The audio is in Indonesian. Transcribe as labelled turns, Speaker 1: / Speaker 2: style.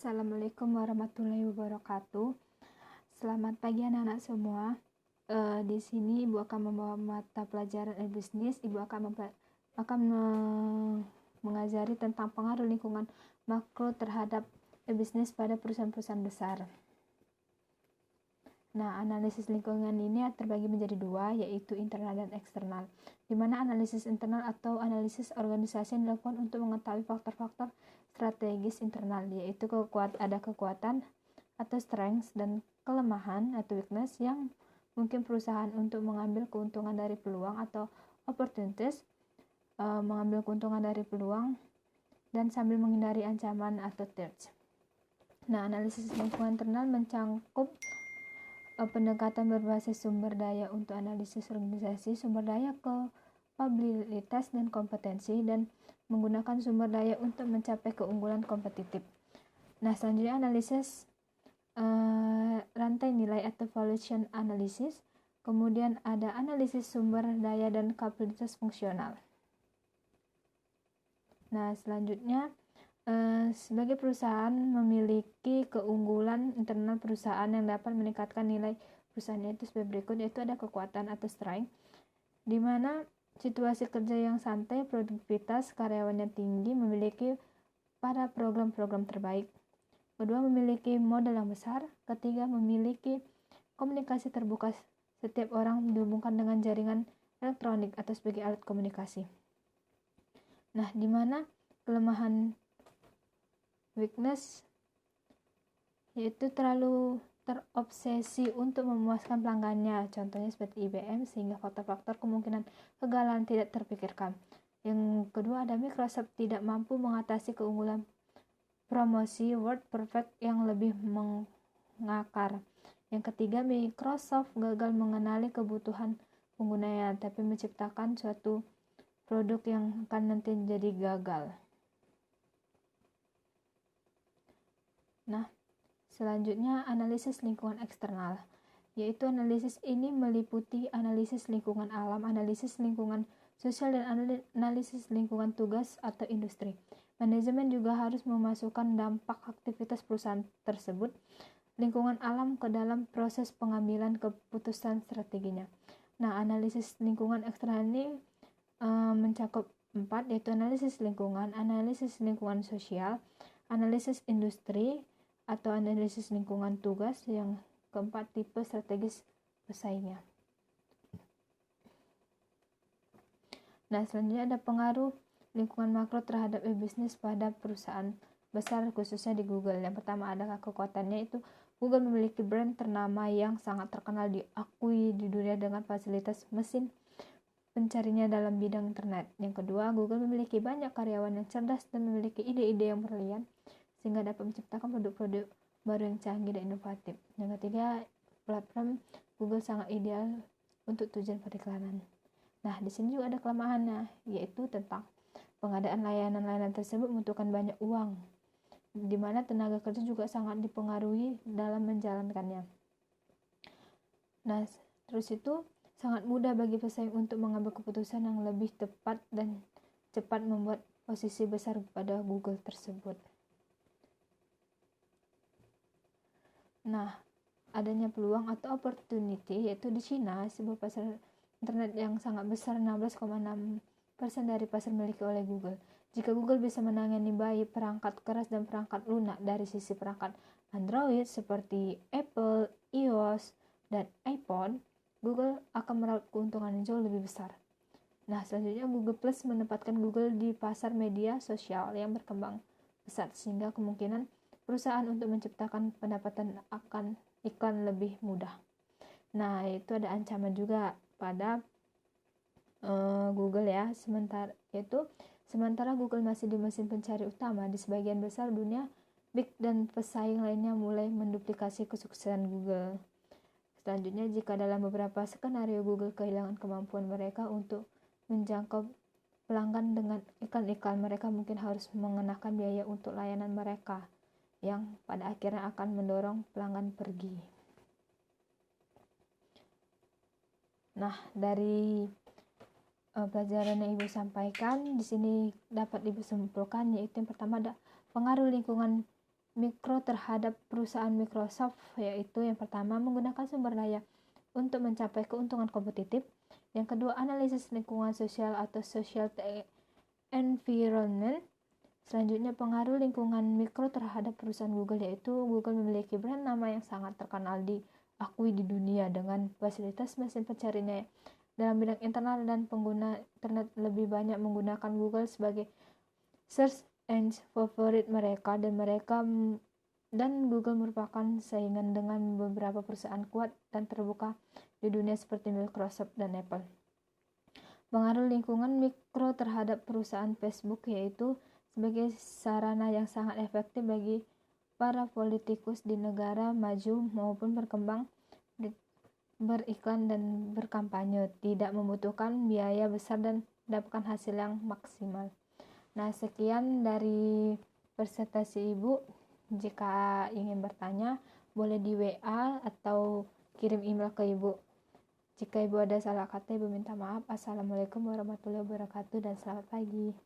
Speaker 1: Assalamualaikum warahmatullahi wabarakatuh. Selamat pagi anak-anak semua. Di sini Ibu akan membawa mata pelajaran e-bisnis. Ibu akan mengajari tentang pengaruh lingkungan makro terhadap e-bisnis pada perusahaan-perusahaan besar. Nah, analisis lingkungan ini terbagi menjadi dua, yaitu internal dan eksternal. Di mana analisis internal atau analisis organisasi yang dilakukan untuk mengetahui faktor-faktor strategis internal, yaitu ada kekuatan atau strengths dan kelemahan atau weakness yang mungkin perusahaan untuk mengambil keuntungan dari peluang atau opportunities, mengambil keuntungan dari peluang dan sambil menghindari ancaman atau threats. Nah, analisis lingkungan internal mencangkup pendekatan berbasis sumber daya untuk analisis organisasi, sumber daya kapabilitas dan kompetensi, dan menggunakan sumber daya untuk mencapai keunggulan kompetitif. Nah, selanjutnya analisis rantai nilai atau valuation analysis. Kemudian ada analisis sumber daya dan kapabilitas fungsional. Nah, selanjutnya sebagai perusahaan memiliki keunggulan internal perusahaan yang dapat meningkatkan nilai perusahaannya itu sebagai berikut, yaitu ada kekuatan atau strength, di mana situasi kerja yang santai, produktivitas karyawannya tinggi, memiliki para program-program terbaik. Kedua, memiliki modal yang besar. Ketiga, memiliki komunikasi terbuka, setiap orang dihubungkan dengan jaringan elektronik atau sebagai alat komunikasi. Nah, di mana kelemahan weakness yaitu terlalu terobsesi untuk memuaskan pelanggannya, contohnya seperti IBM, sehingga faktor-faktor kemungkinan kegagalan tidak terpikirkan. Yang kedua, ada Microsoft tidak mampu mengatasi keunggulan promosi Word Perfect yang lebih mengakar. Yang ketiga, Microsoft gagal mengenali kebutuhan penggunanya, tapi menciptakan suatu produk yang akan nanti jadi gagal. Nah, selanjutnya analisis lingkungan eksternal, yaitu analisis ini meliputi analisis lingkungan alam, analisis lingkungan sosial, dan analisis lingkungan tugas atau industri. Manajemen juga harus memasukkan dampak aktivitas perusahaan tersebut, lingkungan alam, ke dalam proses pengambilan keputusan strateginya. Nah, analisis lingkungan eksternal ini mencakup 4, yaitu analisis lingkungan sosial, analisis industri, atau analisis lingkungan tugas. Yang keempat, tipe strategis pesaingnya. Nah, selanjutnya ada pengaruh lingkungan makro terhadap e-bisnis pada perusahaan besar, khususnya di Google. Yang pertama adalah kekuatannya, itu Google memiliki brand ternama yang sangat terkenal, diakui di dunia dengan fasilitas mesin pencarinya dalam bidang internet. Yang kedua, Google memiliki banyak karyawan yang cerdas dan memiliki ide-ide yang brilian, sehingga dapat menciptakan produk-produk baru yang canggih dan inovatif. Yang ketiga, platform Google sangat ideal untuk tujuan periklanan. Nah, di sini juga ada kelemahannya, yaitu tentang pengadaan layanan-layanan tersebut membutuhkan banyak uang, di mana tenaga kerja juga sangat dipengaruhi dalam menjalankannya. Nah, terus itu sangat mudah bagi pesaing untuk mengambil keputusan yang lebih tepat dan cepat, membuat posisi besar pada Google tersebut. Nah, adanya peluang atau opportunity, yaitu di Cina, sebuah pasar internet yang sangat besar, 16,6% dari pasar miliki oleh Google. Jika Google bisa menangani baik perangkat keras dan perangkat lunak dari sisi perangkat Android seperti Apple, iOS, dan iPhone, Google akan meraup keuntungan yang jauh lebih besar. Nah, selanjutnya Google Plus menempatkan Google di pasar media sosial yang berkembang pesat, sehingga kemungkinan perusahaan untuk menciptakan pendapatan akan iklan lebih mudah. Nah, itu ada ancaman juga pada Google ya. Sementara Google masih di mesin pencari utama di sebagian besar dunia, Bing dan pesaing lainnya mulai menduplikasi kesuksesan Google. Selanjutnya, jika dalam beberapa skenario Google kehilangan kemampuan mereka untuk menjangkau pelanggan dengan iklan-iklan, mereka mungkin harus mengenakan biaya untuk layanan mereka, yang pada akhirnya akan mendorong pelanggan pergi. Nah, dari pelajaran yang Ibu sampaikan di sini dapat Ibu simpulkan, yaitu yang pertama ada pengaruh lingkungan mikro terhadap perusahaan Microsoft, yaitu yang pertama menggunakan sumber daya untuk mencapai keuntungan kompetitif, yang kedua analisis lingkungan sosial atau social environment. Selanjutnya pengaruh lingkungan mikro terhadap perusahaan Google, yaitu Google memiliki brand nama yang sangat terkenal diakui di dunia dengan fasilitas mesin pencarinya dalam bidang internal, dan pengguna internet lebih banyak menggunakan Google sebagai search engine favorit mereka, dan Google merupakan saingan dengan beberapa perusahaan kuat dan terbuka di dunia seperti Microsoft dan Apple. Pengaruh lingkungan mikro terhadap perusahaan Facebook, yaitu sebagai sarana yang sangat efektif bagi para politikus di negara maju maupun berkembang beriklan dan berkampanye, tidak membutuhkan biaya besar dan mendapatkan hasil yang maksimal. Nah, sekian dari presentasi Ibu. Jika ingin bertanya, boleh di WA atau kirim email ke Ibu. Jika Ibu ada salah kata, Ibu minta maaf. Assalamualaikum warahmatullahi wabarakatuh dan selamat pagi.